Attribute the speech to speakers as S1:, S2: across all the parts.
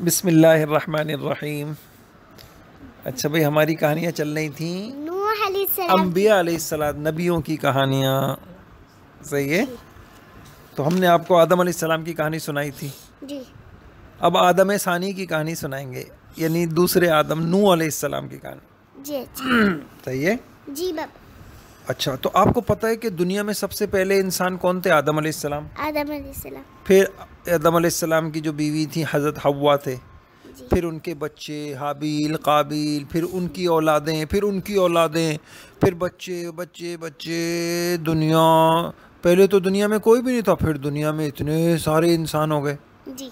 S1: بسم اللہ الرحمن الرحیم۔ اچھا بھائی، ہماری کہانیاں چل رہی تھیں
S2: نوح علیہ السلام،
S1: انبیاء علیہ السلام، نبیوں کی کہانیاں، صحیح ہے؟ تو ہم نے آپ کو آدم علیہ السلام کی کہانی سنائی تھی،
S2: جی
S1: اب آدم ثانی کی کہانی سنائیں گے، یعنی دوسرے آدم، نوح علیہ السلام کی کہانی،
S2: جی اچھا
S1: صحیح ہے؟
S2: جی بابا۔
S1: اچھا، تو آپ کو پتہ ہے کہ دنیا میں سب سے پہلے انسان کون تھے؟ آدم علیہ السلام۔
S2: آدم علیہ السلام،
S1: پھر آدم علیہ السلام کی جو بیوی تھی حضرت حوا تھے،
S2: جی
S1: پھر ان کے بچے حابیل قابیل، پھر ان کی اولادیں، پھر ان کی اولادیں، پھر بچے بچے بچے، دنیا، پہلے تو دنیا میں کوئی بھی نہیں تھا، پھر دنیا میں اتنے سارے انسان ہو گئے۔
S2: جی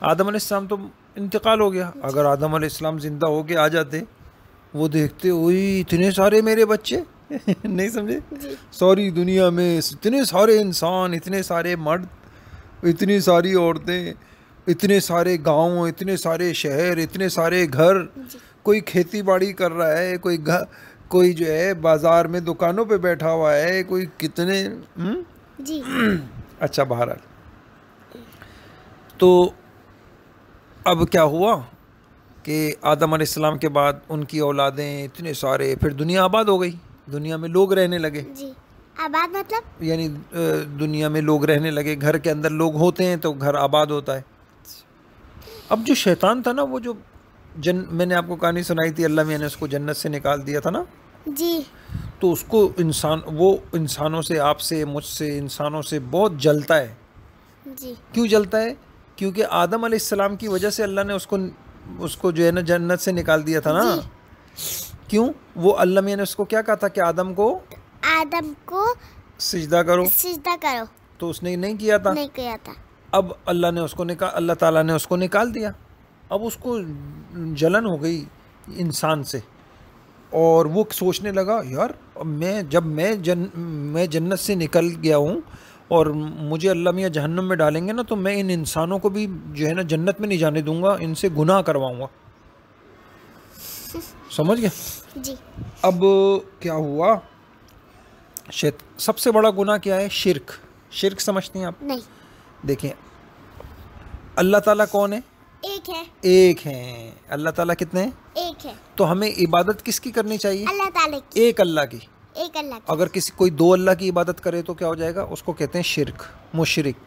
S1: آدم علیہ السلام تو انتقال ہو گیا، اگر آدم علیہ السلام زندہ ہو کے آ جاتے، وہ دیکھتے ہوئی اتنے سارے میرے بچے نہیں سمجھے،
S2: جی
S1: ساری دنیا میں اتنے سارے انسان، اتنے سارے مرد، اتنی ساری عورتیں، اتنے سارے گاؤں، اتنے سارے شہر، اتنے سارے گھر،
S2: جی
S1: کوئی کھیتی باڑی کر رہا ہے، کوئی جو ہے بازار میں دکانوں پہ بیٹھا ہوا ہے، کوئی کتنے
S2: جی
S1: اچھا، بہرحال تو اب کیا ہوا کہ آدم علیہ السلام کے بعد ان کی اولادیں اتنے سارے، پھر دنیا آباد ہو گئی، دنیا میں لوگ رہنے لگے،
S2: جی آباد مطلب
S1: یعنی دنیا میں لوگ رہنے لگے، گھر کے اندر لوگ ہوتے ہیں تو گھر آباد ہوتا ہے۔ اب جو شیطان تھا نا، وہ جو میں نے آپ کو کہانی سنائی تھی، اللہ میاں نے اس کو جنت سے نکال دیا تھا نا،
S2: جی
S1: تو اس کو وہ انسانوں سے، آپ سے، مجھ سے، انسانوں سے بہت جلتا ہے۔
S2: جی
S1: کیوں جلتا ہے؟ کیونکہ آدم علیہ السلام کی وجہ سے اللہ نے اس کو جو ہے نا جنت سے نکال دیا تھا نا۔
S2: جی
S1: کیوں؟ وہ اللہ میاں نے اس کو کیا کہا تھا کہ آدم کو سجدہ کرو،
S2: سجدہ کرو،
S1: تو اس نے نہیں کیا تھا۔
S2: نہیں کیا تھا۔
S1: اب اللہ تعالیٰ نے اس کو نکال دیا، اب اس کو جلن ہو گئی انسان سے، اور وہ سوچنے لگا، یار جب میں جنت سے نکل گیا ہوں اور مجھے اللہ میاں جہنم میں ڈالیں گے نا، تو میں ان انسانوں کو بھی جو ہے نا جنت میں نہیں جانے دوں گا، ان سے گناہ کرواؤں گا۔ سمجھ گیا؟
S2: جی
S1: اب کیا ہوا، سب سے بڑا گناہ کیا ہے؟ شرک۔ شرک سمجھتے ہیں آپ؟
S2: نہیں،
S1: دیکھیں، اللہ تعالیٰ کون ہے؟
S2: ایک ہے،
S1: ایک ہیں۔ اللہ تعالیٰ کتنے ہیں؟
S2: ایک ہے،
S1: تو ہمیں عبادت کس کی کرنی چاہیے؟
S2: اللہ تعالیٰ کی،
S1: ایک اللہ کی۔
S2: ایک اللہ کی۔
S1: اگر کوئی دو اللہ کی عبادت کرے تو کیا ہو جائے گا؟ اس کو کہتے ہیں شرک، مشرک۔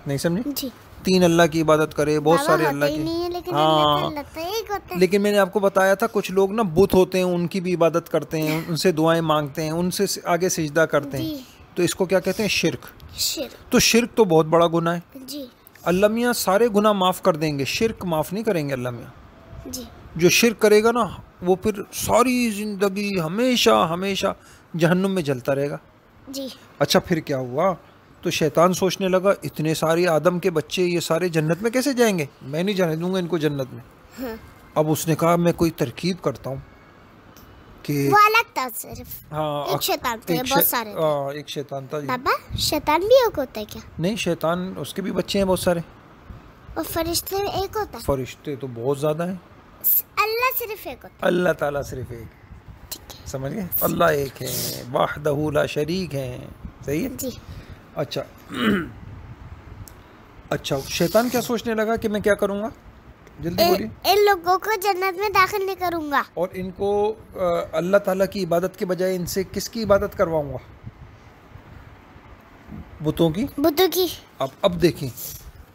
S1: نہیں سمجھے؟
S2: جی
S1: تین اللہ کی عبادت کرے، بہت سارے اللہ کی،
S2: نہیں ہے، لیکن
S1: ہاں،
S2: اللہ تو ایک ہوتا ہے۔
S1: لیکن میں نے آپ کو بتایا تھا کچھ لوگ نا بت ہوتے ہیں، ان کی بھی عبادت کرتے ہیں، ان سے دعائیں مانگتے ہیں، ان سے آگے سجدہ کرتے ہیں،
S2: جی
S1: تو اس کو کیا کہتے ہیں؟ شرک۔
S2: شرک،
S1: تو شرک تو بہت بڑا گناہ ہے۔
S2: جی
S1: اللہ میاں سارے گناہ معاف کر دیں گے، شرک معاف نہیں کریں گے اللہ میاں۔
S2: جی
S1: جو شرک کرے گا نا، وہ پھر ساری زندگی ہمیشہ ہمیشہ جہنم میں جلتا رہے گا۔
S2: جی
S1: اچھا، پھر کیا ہوا؟ تو شیطان سوچنے لگا، اتنے سارے آدم کے بچے یہ سارے جنت میں کیسے جائیں گے؟ میں نہیں جانے دوں گا ان کو جنت میں۔
S2: ہاں،
S1: اب اس نے کہا، میں کوئی ترکیب کرتا ہوں کہ
S2: وہ الگ تھا صرف،
S1: ہاں،
S2: ایک شیطان تھے، بہت سارے تھے۔
S1: ایک شیطان تھا جی۔
S2: بابا شیطان بھی ایک ہوتا ہے کیا؟
S1: نہیں، شیطان اس کے بھی بچے ہیں بہت سارے،
S2: اور فرشتے ایک ہوتا ہے؟
S1: فرشتے تو بہت زیادہ ہیں،
S2: اللہ صرف ایک ہوتا
S1: اللہ تعالیٰ صرف ایک، سمجھ گئے؟ اللہ ایک ہے، وحدہ لا شریک ہے، صحیح ہے؟
S2: ہے۔ جی
S1: اچھا اچھا، شیطان کیا سوچنے لگا کہ میں کیا کروں گا؟ جلدی بولیے۔
S2: ان لوگوں کو جنت میں داخل نہیں کروں گا،
S1: اور ان کو اللہ تعالیٰ کی عبادت کے بجائے ان سے کس کی عبادت کرواؤں گا؟ بتوں کی۔
S2: بدھو کی۔
S1: اب دیکھیں،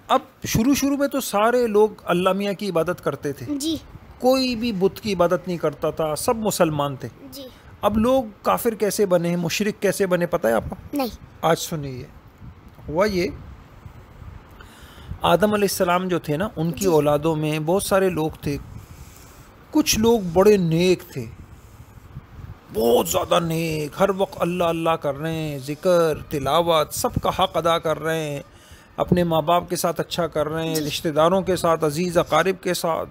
S1: اب شروع میں تو سارے لوگ اللہ میاں کی عبادت کرتے تھے،
S2: جی
S1: کوئی بھی بت کی عبادت نہیں کرتا تھا، سب مسلمان تھے۔
S2: جی
S1: اب لوگ کافر کیسے بنے، مشرک کیسے بنے، پتہ ہے آپ کو؟
S2: نہیں،
S1: آج سنیے، ہوا یہ، آدم علیہ السلام جو تھے نا، ان کی اولادوں میں بہت سارے لوگ تھے، کچھ لوگ بڑے نیک تھے، بہت زیادہ نیک، ہر وقت اللہ اللہ کر رہے ہیں، ذکر، تلاوت، سب کا حق ادا کر رہے ہیں، اپنے ماں باپ کے ساتھ اچھا کر رہے ہیں، رشتہ داروں کے ساتھ، عزیز اقارب کے ساتھ۔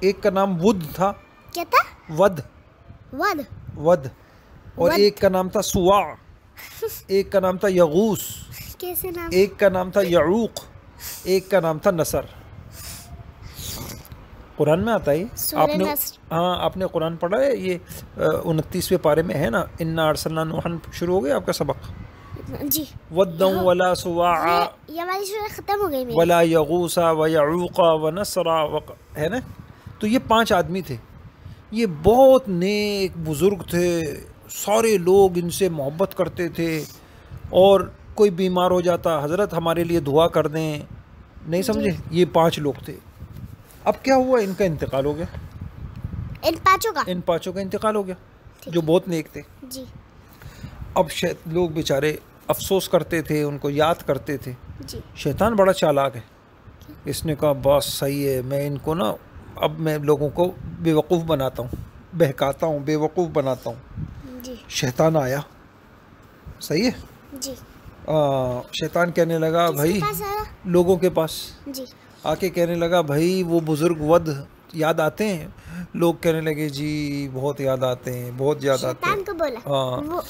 S1: ایک کا نام ود تھا،
S2: کیا تھا؟
S1: ود،
S2: ود،
S1: اور ایک کا نام تھا سوا، ایک کا نام تھا یغوس،
S2: کیسے نام؟
S1: ایک کا نام تھا یعوق، ایک کا نام تھا نصر۔ قرآن میں آتا ہے، آپ نے، ہاں، آپ نے قرآن پڑھا ہے، یہ 29ویں پارے میں ہے نا، انا ارسلنا نوحا، شروع ہو گیا آپ کا سبق؟
S2: جی
S1: ودا ولا سواع
S2: یہ والی سورہ ختم ہو گئی میری.
S1: ولا یغوث ویعوق ونسر ہے نا. تو یہ 5 آدمی تھے. یہ بہت نیک بزرگ تھے. سارے لوگ ان سے محبت کرتے تھے. اور کوئی بیمار ہو جاتا حضرت ہمارے لیے دعا کر دیں. نہیں سمجھے. یہ 5 لوگ تھے. اب کیا ہوا ان کا انتقال ہو گیا.
S2: ان 5
S1: کا انتقال ہو گیا جو بہت نیک تھے.
S2: جی.
S1: اب لوگ بیچارے افسوس کرتے تھے ان کو یاد کرتے تھے.
S2: جی.
S1: شیطان بڑا چالاک ہے. اس نے کہا بس صحیح ہے میں ان کو نا اب میں لوگوں کو بیوقوف بناتا ہوں بہکاتا ہوں بیوقوف بناتا ہوں.
S2: جی.
S1: شیطان آیا. صحیح ہے.
S2: جی.
S1: شیطان کہنے لگا بھائی لوگوں کے پاس
S2: جی
S1: آ کے کہنے لگا بھائی وہ بزرگ ود یاد آتے ہیں. لوگ کہنے لگے جی بہت یاد آتے ہیں بہت یاد آتے ہیں.
S2: شیطان کو بولا.
S1: ہاں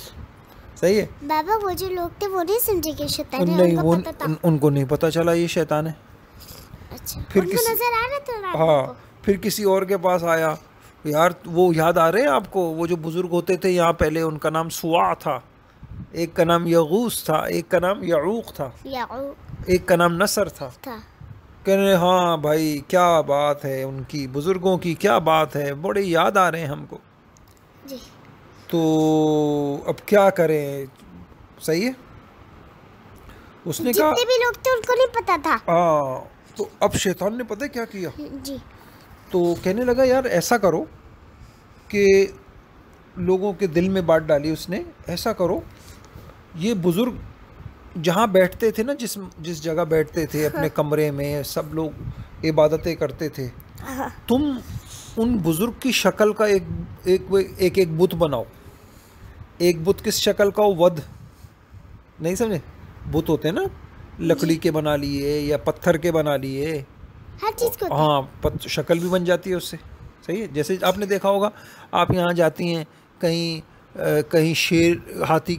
S1: صحیح ہے.
S2: بابا وہ جو لوگ تھے وہ نہیں سمجھے کہ شیطان ہے.
S1: نہیں ان کو نہیں پتا چلا یہ شیطان ہے.
S2: اچھا
S1: پھر
S2: ان کو نظر آ رہا تھا.
S1: ہاں پھر کسی اور کے پاس آیا. یار وہ یاد آ رہے ہیں آپ کو وہ جو بزرگ ہوتے تھے یہاں پہلے ان کا نام سوا تھا ایک کا نام یغوث تھا ایک کا نام یعوق تھا ایک کا نام نصر تھا. کہنے ہاں بھائی کیا بات ہے ان کی بزرگوں کی کیا بات ہے بڑے یاد آ رہے ہیں ہم کو.
S2: جی.
S1: تو اب کیا کریں. صحیح ہے. اس نے کہا
S2: جتنے بھی لوگ تھے ان کو نہیں پتا تھا.
S1: ہاں. تو اب شیطان نے پتہ کیا کیا.
S2: جی.
S1: تو کہنے لگا یار ایسا کرو کہ لوگوں کے دل میں بات ڈالی اس نے. ایسا کرو یہ بزرگ جہاں بیٹھتے تھے نا جس جگہ بیٹھتے تھے اپنے کمرے میں سب لوگ عبادتیں کرتے تھے تم ان بزرگ کی شکل کا ایک بت بناؤ. ایک بت کس شکل کا ہو. ود نہیں سمجھے. بت ہوتے ہیں نا لکڑی کے بنا لیے یا پتھر کے بنا لیے
S2: ہر چیز کو.
S1: ہاں شکل بھی بن جاتی ہے اس سے. صحیح ہے. جیسے آپ نے دیکھا ہوگا آپ یہاں جاتی ہیں کہیں شیر ہاتھی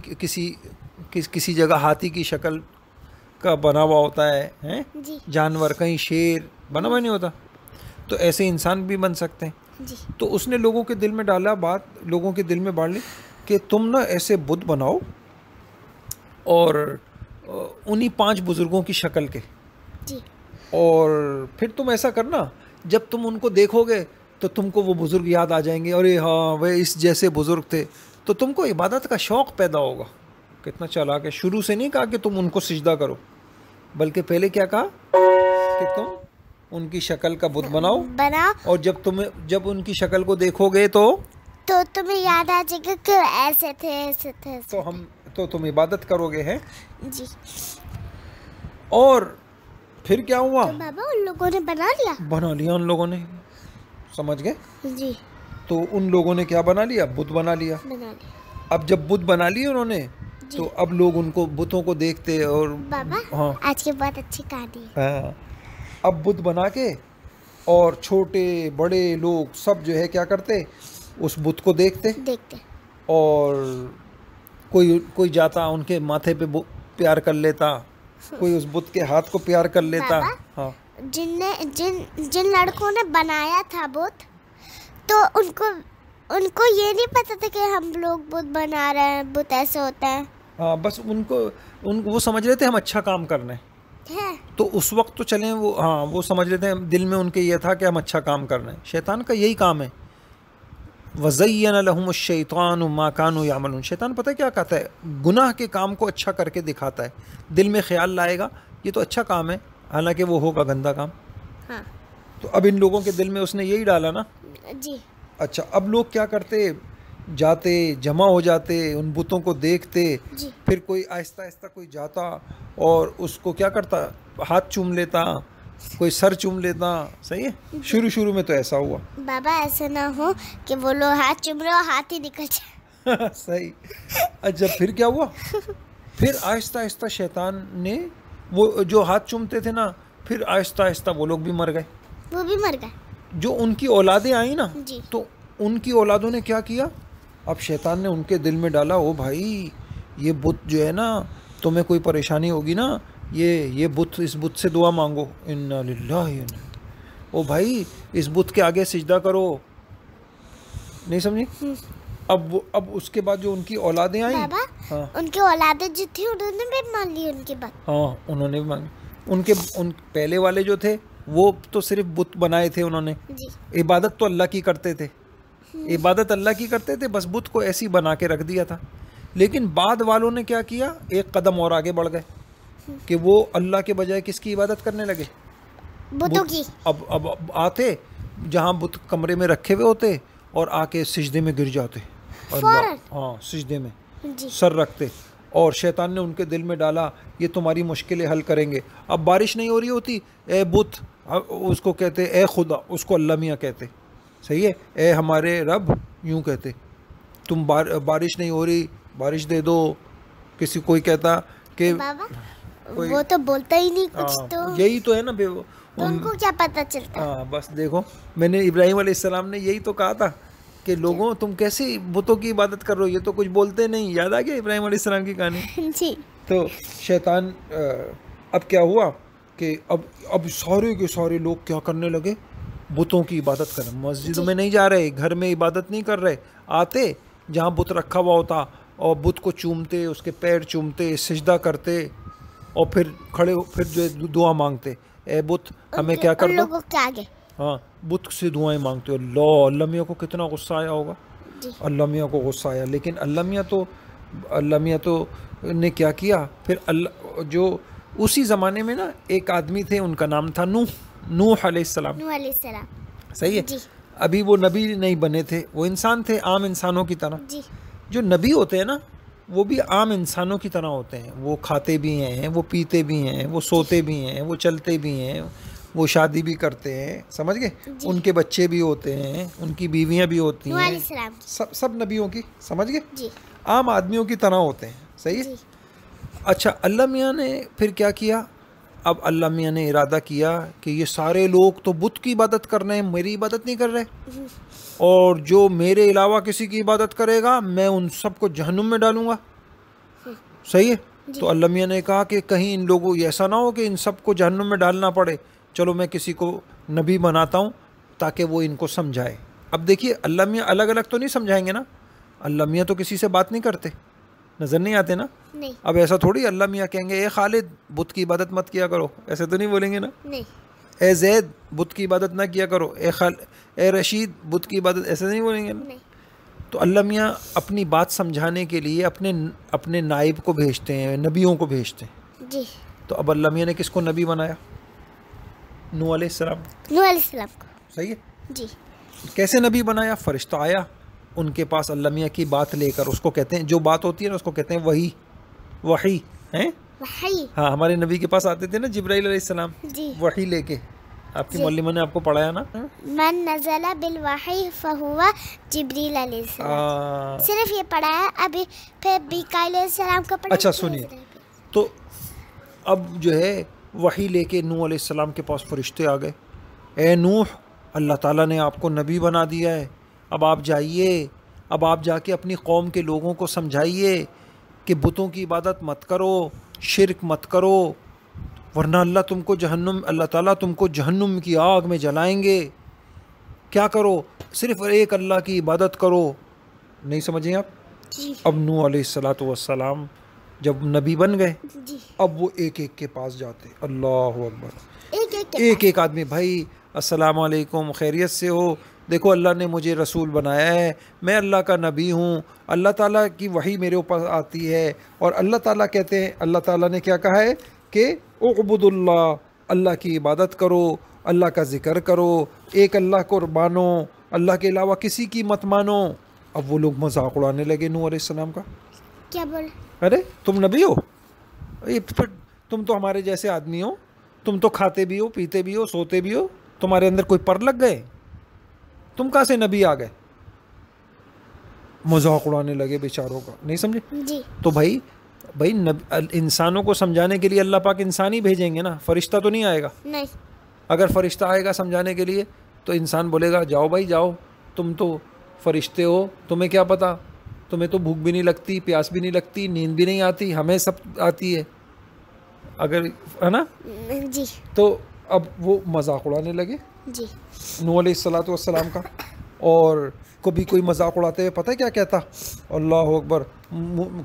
S1: کسی جگہ ہاتھی کی شکل کا بنا ہوا ہوتا ہے جانور کہیں شیر بنا ہوا نہیں ہوتا. تو ایسے انسان بھی بن سکتے ہیں. تو اس نے لوگوں کے دل میں ڈالا بات لوگوں کے دل میں ڈال لی کہ تم نا ایسے بت بناؤ اور انہی 5 بزرگوں کی شکل کے. اور پھر تم ایسا کرنا جب تم ان کو دیکھو گے تو تم کو وہ بزرگ یاد آ جائیں گے. ارے ہاں وہ اس جیسے بزرگ تھے. تو تم کو عبادت کا شوق پیدا ہوگا. کتنا چالاک ہے. شروع سے نہیں کہا کہ تم ان کو سجدہ کرو بلکہ پہلے کیا کہا کہ تم ان کی شکل کا بت بناؤ اور جب ان کی شکل کو دیکھو گے تو
S2: تمہیں یاد آ جائے گا کہ ایسے تھے
S1: تو تم عبادت کرو گے. ہے
S2: جی.
S1: اور پھر کیا ہوا.
S2: بابا ان لوگوں نے بنا لیا
S1: ان لوگوں نے. سمجھ گئے.
S2: جی.
S1: تو ان لوگوں نے کیا بنا لیا. بت بنا لیا. اب جب بت بنا لیے انہوں نے تو اب لوگ ان کو بتوں کو دیکھتے اور
S2: بابا
S1: ہاں
S2: آج کی بات اچھی کہانی ہے.
S1: ہاں اب بت بنا کے اور چھوٹے بڑے لوگ سب جو ہے کیا کرتے اس بت کو دیکھتے اور کوئی جاتا ان کے ماتھے پہ پیار کر لیتا کوئی اس بت کے ہاتھ کو پیار کر لیتا. ہاں
S2: جن لڑکوں نے بنایا تھا بت تو ان کو یہ نہیں پتا تھا کہ ہم لوگ بت بنا رہے ہیں بت ایسے ہوتا ہے.
S1: ہاں بس وہ سمجھ رہے تھے ہم اچھا کام کرنا ہے. تو اس وقت تو چلیں وہ سمجھ رہے تھے دل میں ان کے یہ تھا کہ ہم اچھا کام کرنا ہے. شیطان کا یہی کام ہے. وَزَيَّنَ لَهُمُ الشَّيْطَانُ مَا كَانُوا يَعْمَلُونَ. شیطان پتہ کیا کہتا ہے گناہ کے کام کو اچھا کر کے دکھاتا ہے. دل میں خیال لائے گا یہ تو اچھا کام ہے حالانکہ وہ ہوگا گندا کام. تو اب ان لوگوں کے دل میں اس نے یہی ڈالا نا.
S2: جی.
S1: اچھا اب لوگ کیا کرتے جاتے جمع ہو جاتے ان بتوں کو دیکھتے. پھر کوئی آہستہ آہستہ کوئی جاتا اور اس کو کیا کرتا ہاتھ چوم لیتا کوئی سر چوم لیتا. صحیح ہے. شروع میں تو ایسا ہوا.
S2: بابا ایسا نہ ہو کہ وہ لوگ ہاتھ چوم رہے اور ہاتھ ہی نکل جائے.
S1: صحیح. اچھا پھر کیا ہوا پھر آہستہ آہستہ شیطان نے وہ جو ہاتھ چومتے تھے نا پھر آہستہ آہستہ وہ لوگ بھی مر گئے.
S2: وہ بھی مر گئے.
S1: جو ان کی اولادیں آئیں نا تو ان کی اولادوں نے کیا کیا اب شیطان نے ان کے دل میں ڈالا او بھائی یہ بت جو ہے نا تمہیں کوئی پریشانی ہوگی نا یہ بت اس بت سے دعا مانگو. انا للہ. او بھائی اس بت کے آگے سجدہ کرو. نہیں سمجھی. اب اس کے بعد جو ان کی اولادیں آئیں،
S2: بابا
S1: ہاں
S2: ان کی اولادیں جو تھی انہوں نے بھی مان لی ان کی بات.
S1: ہاں انہوں نے بھی مانگی. ان پہلے والے جو تھے وہ تو صرف بت بنائے تھے انہوں نے.
S2: جی
S1: عبادت تو اللہ کی کرتے تھے، عبادت اللہ کی کرتے تھے، بس بت کو ایسی بنا کے رکھ دیا تھا. لیکن بعد والوں نے کیا کیا، ایک قدم اور آگے بڑھ گئے کہ وہ اللہ کے بجائے کس کی عبادت کرنے لگے؟
S2: بتوں کی.
S1: اب آتے جہاں بت کمرے میں رکھے ہوئے ہوتے اور آ کے سجدے میں گر جاتے.
S2: فوراً.
S1: ہاں سجدے میں
S2: جی
S1: سر رکھتے، اور شیطان نے ان کے دل میں ڈالا یہ تمہاری مشکلیں حل کریں گے. اب بارش نہیں ہو رہی ہوتی، اے بت، اس کو کہتے اے خدا، اس کو اللہ میاں کہتے، صحیح ہے، اے ہمارے رب یوں کہتے. تم بارش نہیں ہو رہی، بارش دے دو. کسی کوئی کہتا کہ
S2: بابا وہ تو بولتا ہی نہیں کچھ، تو
S1: یہی تو ہے نا
S2: ان کو کیا پتا چلتا.
S1: ہاں بس دیکھو، میں نے ابراہیم علیہ السلام نے یہی تو کہا تھا کہ لوگوں تم کیسی بتوں کی عبادت کر رہے ہو، یہ تو کچھ بولتے نہیں. یاد آ گیا ابراہیم علیہ السلام کی کہانی.
S2: جی
S1: تو شیطان اب کیا ہوا کہ اب سارے کے سارے لوگ کیا کرنے لگے، بتوں کی عبادت کریں. مسجدوں میں نہیں جا رہے، گھر میں عبادت نہیں کر رہے، آتے جہاں بت رکھا ہوا ہوتا اور بت کو چومتے، اس کے پیر چومتے، سجدہ کرتے، اور پھر کھڑے پھر جو دعا مانگتے، اے بت ہمیں کیا کر
S2: ان
S1: دو.
S2: لوگوں کے آگے.
S1: ہاں بت سے دعائیں مانگتے. اللہ میاں کو کتنا غصہ آیا ہوگا.
S2: جی
S1: اللہ میاں کو غصہ آیا. لیکن اللہ میاں تو نے کیا کیا پھر، اللہ جو اسی زمانے میں نا ایک آدمی تھے، ان کا نام تھا نوح علیہ السلام.
S2: نوح علیہ السلام.
S1: صحیح ہے.
S2: جی
S1: ابھی وہ نبی نہیں بنے تھے، وہ انسان تھے عام انسانوں کی طرح.
S2: جی
S1: جو نبی ہوتے ہیں نا وہ بھی عام انسانوں کی طرح ہوتے ہیں. وہ کھاتے بھی ہیں، وہ پیتے بھی ہیں، وہ سوتے بھی ہیں، وہ چلتے بھی ہیں، وہ شادی بھی کرتے ہیں، سمجھ گئے.
S2: جی.
S1: ان کے بچے بھی ہوتے ہیں، ان کی بیویاں بھی ہوتی
S2: نوح علیہ
S1: ہیں،
S2: السلام.
S1: سب نبیوں کی، سمجھ گئے،
S2: جی
S1: عام آدمیوں کی طرح ہوتے ہیں. صحیح ہے.
S2: جی
S1: اچھا اللہ میاں نے پھر کیا کیا، اب اللہ میاں نے ارادہ کیا کہ یہ سارے لوگ تو بت کی عبادت کر رہے ہیں، میری عبادت نہیں کر رہے، اور جو میرے علاوہ کسی کی عبادت کرے گا میں ان سب کو جہنم میں ڈالوں گا. صحیح ہے.
S2: جی.
S1: تو اللہ میاں نے کہا کہ کہیں ان لوگوں ایسا نہ ہو کہ ان سب کو جہنم میں ڈالنا پڑے، چلو میں کسی کو نبی بناتا ہوں تاکہ وہ ان کو سمجھائے. اب دیکھیے اللہ میاں الگ الگ تو نہیں سمجھائیں گے نا، اللہ میاں تو کسی سے بات نہیں کرتے، نظر نہیں آتے نا.
S2: نہیں
S1: اب ایسا تھوڑی اللہ میاں کہیں گے اے خالد بت کی عبادت مت کیا کرو، ایسے تو نہیں بولیں گے نا.
S2: نہیں
S1: اے زید بت کی عبادت نہ کیا کرو، اے رشید بت کی عبادت، ایسے نہیں بولیں گے نا.
S2: نہیں.
S1: تو اللہ میاں اپنی بات سمجھانے کے لیے اپنے نائب کو بھیجتے ہیں، نبیوں کو بھیجتے ہیں.
S2: جی
S1: تو اب اللہ میاں نے کس کو نبی بنایا؟ نوح علیہ السلام.
S2: نوح علیہ السلام کو.
S1: صحیح ہے.
S2: جی
S1: کیسے نبی بنایا؟ فرشتہ آیا ان کے پاس اللہ میاں کی بات لے کر، اس کو کہتے ہیں جو بات ہوتی ہے نا اس کو کہتے ہیں وحی ہیں.
S2: وحی.
S1: ہاں ہمارے نبی کے پاس آتے تھے نا جبرائیل علیہ السلام
S2: جی
S1: وحی لے کے. آپ کی
S2: جی.
S1: معلمہ نے آپ کو پڑھایا نا.
S2: من نزل بالوحی فہو جبریل علیہ السلام. صرف یہ پڑھا ہے. ابھی پھر میکائیل علیہ السلام کا پڑھا.
S1: اچھا سنیے، تو اب جو ہے وحی لے کے نوح علیہ السلام کے پاس فرشتے آ گئے. اے نوح اللہ تعالیٰ نے آپ کو نبی بنا دیا ہے، اب آپ جائیے، اب آپ جا کے اپنی قوم کے لوگوں کو سمجھائیے کہ بتوں کی عبادت مت کرو، شرک مت کرو، ورنہ اللہ تعالیٰ تم کو جہنم کی آگ میں جلائیں گے. کیا کرو؟ صرف ایک اللہ کی عبادت کرو. نہیں سمجھیں آپ؟
S2: جی
S1: اب نوح علیہ السلام جب نبی بن گئے،
S2: جی
S1: اب وہ ایک ایک کے پاس جاتے. اللہ اکبر.
S2: ایک
S1: ایک آدمی، بھائی السلام علیکم، خیریت سے ہو؟ دیکھو اللہ نے مجھے رسول بنایا ہے، میں اللہ کا نبی ہوں، اللہ تعالیٰ کی وحی میرے اوپر آتی ہے، اور اللہ تعالیٰ کہتے ہیں، اللہ تعالیٰ نے کیا کہا ہے کہ اعبد اللہ، اللہ کی عبادت کرو، اللہ کا ذکر کرو، ایک اللہ کو مانو، اللہ کے علاوہ کسی کی مت مانو. اب وہ لوگ مذاق اڑانے لگے نوح علیہ السلام کا.
S2: کیا بول؟
S1: ارے تم نبی ہو؟ پھر تم تو ہمارے جیسے آدمی ہو، تم تو کھاتے بھی ہو، پیتے بھی ہو، سوتے بھی ہو، تمہارے اندر کوئی پر لگ گئے؟ تم کہاں سے نبی آ گئے؟ مذاق اڑانے لگے بیچاروں کا. نہیں سمجھے؟
S2: جی
S1: تو بھائی انسانوں کو سمجھانے کے لیے اللہ پاک انسان ہی بھیجیں گے نا، فرشتہ تو نہیں آئے گا.
S2: نہیں.
S1: اگر فرشتہ آئے گا سمجھانے کے لیے تو انسان بولے گا جاؤ بھائی جاؤ، تم تو فرشتے ہو، تمہیں کیا پتا، تمہیں تو بھوک بھی نہیں لگتی، پیاس بھی نہیں لگتی، نیند بھی نہیں آتی، ہمیں سب آتی ہے، اگر ہے نا.
S2: جی
S1: تو اب وہ مذاق اڑانے لگے
S2: جی
S1: نوح علیہ السلام کا. اور کبھی کوئی مذاق اڑاتے ہوئے پتہ ہے کیا کہتا؟ اللہ اکبر،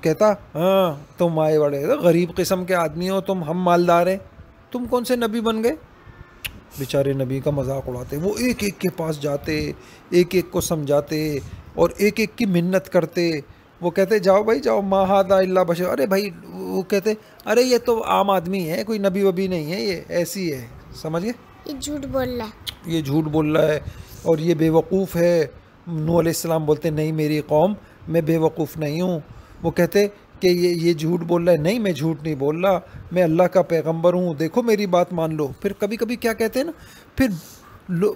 S1: کہتا ہاں تم آئے بڑے غریب قسم کے آدمی ہو تم، ہم مالدار ہیں، تم کون سے نبی بن گئے؟ بیچارے نبی کا مذاق اڑاتے، وہ ایک ایک کے پاس جاتے، ایک ایک کو سمجھاتے اور ایک ایک کی منت کرتے. وہ کہتے جاؤ بھائی جاؤ، ما ھذا الا بشر. ارے بھائی، وہ کہتے ارے یہ تو عام آدمی ہے، کوئی نبی وبی نہیں ہے، یہ ایسی ہے. سمجھ گئے؟
S2: یہ جھوٹ بول رہا ہے.
S1: یہ جھوٹ بول رہا ہے اور یہ بے وقوف ہے. نوح علیہ السلام بولتے نہیں میری قوم، میں بے وقوف نہیں ہوں. وہ کہتے کہ یہ جھوٹ بول رہا ہے. نہیں میں جھوٹ نہیں بول رہا، میں اللہ کا پیغمبر ہوں، دیکھو میری بات مان لو. پھر کبھی کبھی کیا کہتے ہیں نا، پھر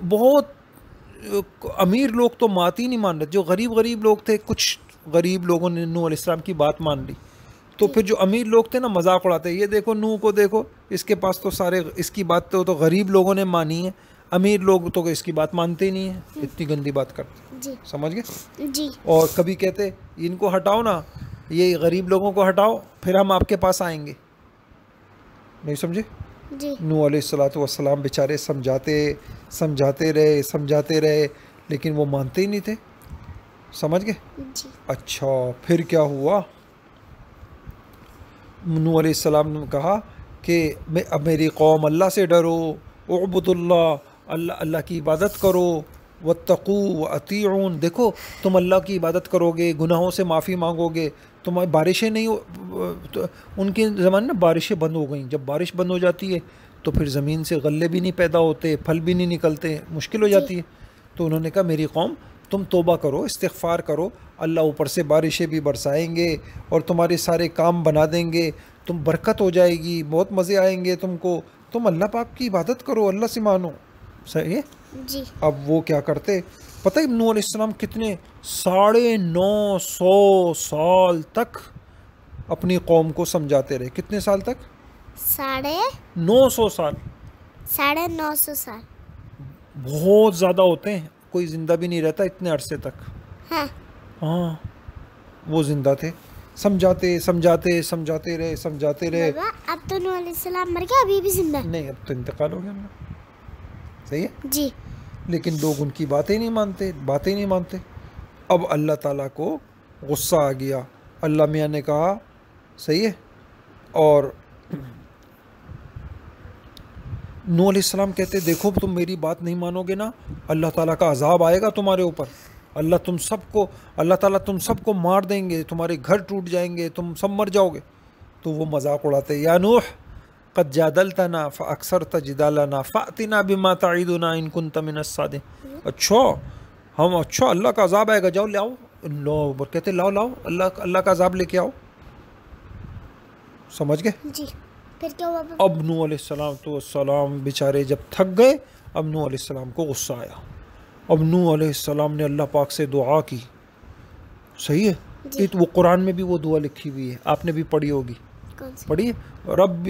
S1: بہت امیر لوگ تو بات ہی نہیں مان رہے، جو غریب لوگ تھے، کچھ غریب لوگوں نے نوح علیہ السلام کی بات مان لی. تو پھر جو امیر لوگ تھے نا مذاق اڑاتے، یہ دیکھو نوح کو دیکھو، اس کے پاس تو سارے، اس کی بات تو غریب لوگوں نے مانی ہے، امیر لوگ تو اس کی بات مانتے ہی نہیں ہیں. اتنی گندی بات کرتے.
S2: جی
S1: سمجھ گئے؟
S2: جی.
S1: اور کبھی کہتے ان کو ہٹاؤ نا، یہ غریب لوگوں کو ہٹاؤ، پھر ہم آپ کے پاس آئیں گے. نہیں سمجھے؟
S2: جی.
S1: نوح علیہ السلام بیچارے سمجھاتے رہے لیکن وہ مانتے ہی نہیں تھے. سمجھ گئے؟
S2: جی.
S1: اچھا پھر کیا ہوا؟ نوح علیہ السلام نے کہا کہ اب میری قوم اللہ سے ڈرو، اعبدوا اللہ کی عبادت کرو، واتقوا واطیعون. دیکھو تم اللہ کی عبادت کرو گے، گناہوں سے معافی مانگو گے، تمہاری بارشیں نہیں ان کے زمانے میں بارشیں بند ہو گئیں. جب بارش بند ہو جاتی ہے تو پھر زمین سے غلے بھی نہیں پیدا ہوتے، پھل بھی نہیں نکلتے، مشکل ہو جاتی ہے. تو انہوں نے کہا میری قوم تم توبہ کرو، استغفار کرو، اللہ اوپر سے بارشیں بھی برسائیں گے اور تمہارے سارے کام بنا دیں گے، تم برکت ہو جائے گی، بہت مزے آئیں گے تم کو، تم اللہ پاک کی عبادت کرو، اللہ سے مانو. صحیح ہے؟
S2: جی.
S1: اب وہ کیا کرتے پتہ ہے؟ نوح علیہ السلام کتنے 950 سال تک اپنی قوم کو سمجھاتے رہے. کتنے سال تک؟ 950 سال.
S2: 950 سال
S1: بہت زیادہ ہوتے ہیں، کوئی زندہ بھی نہیں رہتا اتنے عرصے تک. ہاں وہ زندہ تھے، سمجھاتے رہے.
S2: بابا اب تو نوح علیہ السلام مر گیا، ابھی بھی زندہ؟
S1: نہیں اب تو انتقال ہو گیا ان کا. صحیح ہے؟
S2: جی.
S1: لیکن لوگ ان کی باتیں نہیں مانتے. اب اللہ تعالیٰ کو غصہ آ گیا. اللہ میاں نے کہا صحیح ہے، اور نوح علیہ السلام کہتے دیکھو تم میری بات نہیں مانو گے نا، اللہ تعالیٰ کا عذاب آئے گا تمہارے اوپر، اللہ تعالیٰ تم سب کو مار دیں گے، تمہارے گھر ٹوٹ جائیں گے، تم سب مر جاؤ گے. تو وہ مذاق اڑاتے، یا نوح قد جادلتنا فاکثرت جدالنا فأتنا بما تعیدنا ان کنت من الصادقین. اچھا اللہ کا عذاب آئے گا، جاؤ لے آؤ. اللہ کہتے لاؤ اللہ کا عذاب لے کے آؤ. سمجھ گئے؟
S2: جی. پھر کیا ہوا؟
S1: اب نوح علیہ السلام بیچارے جب تھک گئے، اب نوح علیہ السلام کو غصہ آیا. اب نوح علیہ السلام نے اللہ پاک سے دعا کی. صحیح ہے؟ وہ قرآن میں بھی وہ دعا لکھی ہوئی ہے، آپ نے بھی پڑھی ہوگی. پڑھیے، رب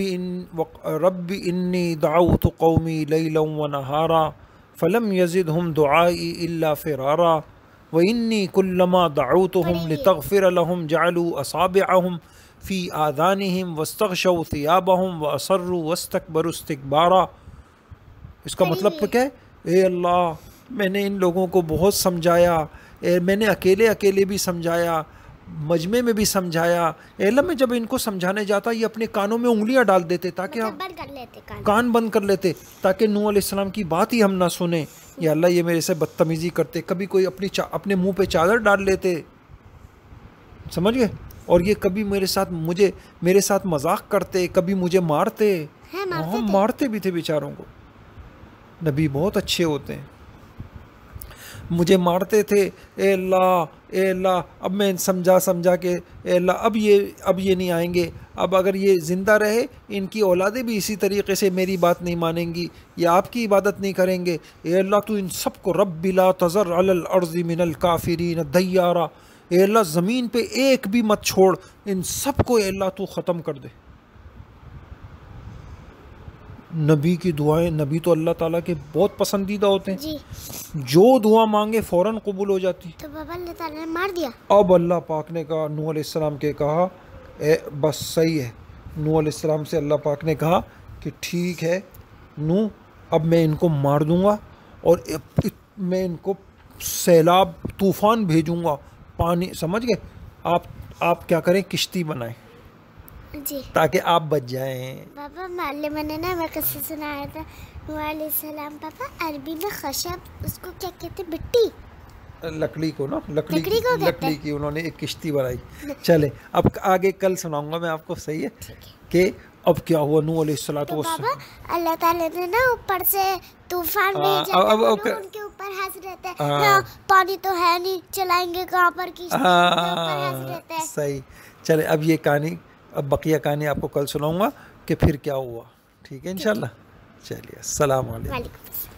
S1: انی دعوت قومی لیلا ونہارا فلم یزدہم دعائی الا فرارا وانی کلما دعوتہم لتغفر لہم جعلوا اصابعہم فی آذانہم واستغشوا ثیابہم واصروا واستکبروا استکبارا. اس کا مطلب کیا ہے؟ اے اللہ میں نے ان لوگوں کو بہت سمجھایا، میں نے اکیلے بھی سمجھایا، مجمع میں بھی سمجھایا. اے اللہ میں جب ان کو سمجھانے جاتا یہ اپنے کانوں میں انگلیاں ڈال دیتے تاکہ کان بند کر لیتے تاکہ نوح علیہ السلام کی بات ہی ہم نہ سنیں. یا اللہ یہ میرے سے بدتمیزی کرتے، کبھی کوئی اپنے منہ پہ چادر ڈال لیتے. سمجھ گئے؟ اور یہ کبھی میرے ساتھ مذاق کرتے، کبھی مجھے مارتے. مارتے بھی تھے بیچاروں کو. نبی بہت اچھے ہوتے ہیں. مجھے مارتے تھے. اے اللہ اب میں سمجھا کے اے اللہ اب یہ نہیں آئیں گے، اب اگر یہ زندہ رہے ان کی اولادیں بھی اسی طریقے سے میری بات نہیں مانیں گی یا آپ کی عبادت نہیں کریں گے. اے اللہ تو ان سب کو رب لا تذر علی الارض من الکافرین دیارا، اے اللہ زمین پہ ایک بھی مت چھوڑ، ان سب کو اے اللہ تو ختم کر دے. نبی کی دعائیں، نبی تو اللہ تعالیٰ کے بہت پسندیدہ ہوتے ہیں.
S2: جی.
S1: جو دعا مانگے فوراً قبول ہو جاتی.
S2: تو بابا اللہ تعالیٰ نے مار دیا.
S1: اب اللہ پاک نے کہا نوح علیہ السلام کے کہا بس صحیح ہے. نوح علیہ السلام سے اللہ پاک نے کہا کہ ٹھیک ہے نوح، اب میں ان کو مار دوں گا اور میں ان کو سیلاب طوفان بھیجوں گا، پانی، سمجھ گئے؟ آپ کیا کریں، کشتی بنائیں
S2: جی
S1: تاکہ آپ بچ جائیں.
S2: پاپا معلم نے نا میں قصہ سنایا تھا، نوح علیہ السلام پاپا عربی میں خشب اس کو کیا کہتے ہیں، مٹی،
S1: لکڑی کو نا،
S2: لکڑی کو کہتے
S1: لکڑی
S2: ہیں.
S1: کی انہوں نے ایک کشتی بنائی. چلے اب آگے کل سناؤں گا میں آپ کو، صحیح ہے؟ کہ اب کیا ہوا، نوح علیہ الصلوۃ
S2: تو
S1: والسلام.
S2: بابا اللہ تعالیٰ نے نا اوپر سے طوفان بھیجا،
S1: اب
S2: وہ لوگ ان کے اوپر ہنس رہے تھے،
S1: ہاں.
S2: ہاں پانی تو ہے نہیں، چلائیں گے کہاں پر کشتی، ان کے اوپر ہنس رہے تھے.
S1: صحیح. چلے اب یہ کہانی، اب بقیہ کہانی آپ کو کل سناؤں گا کہ پھر کیا ہوا. ٹھیک ہے انشاءاللہ. چلیے السلام علیکم.
S2: وعلیکم السلام.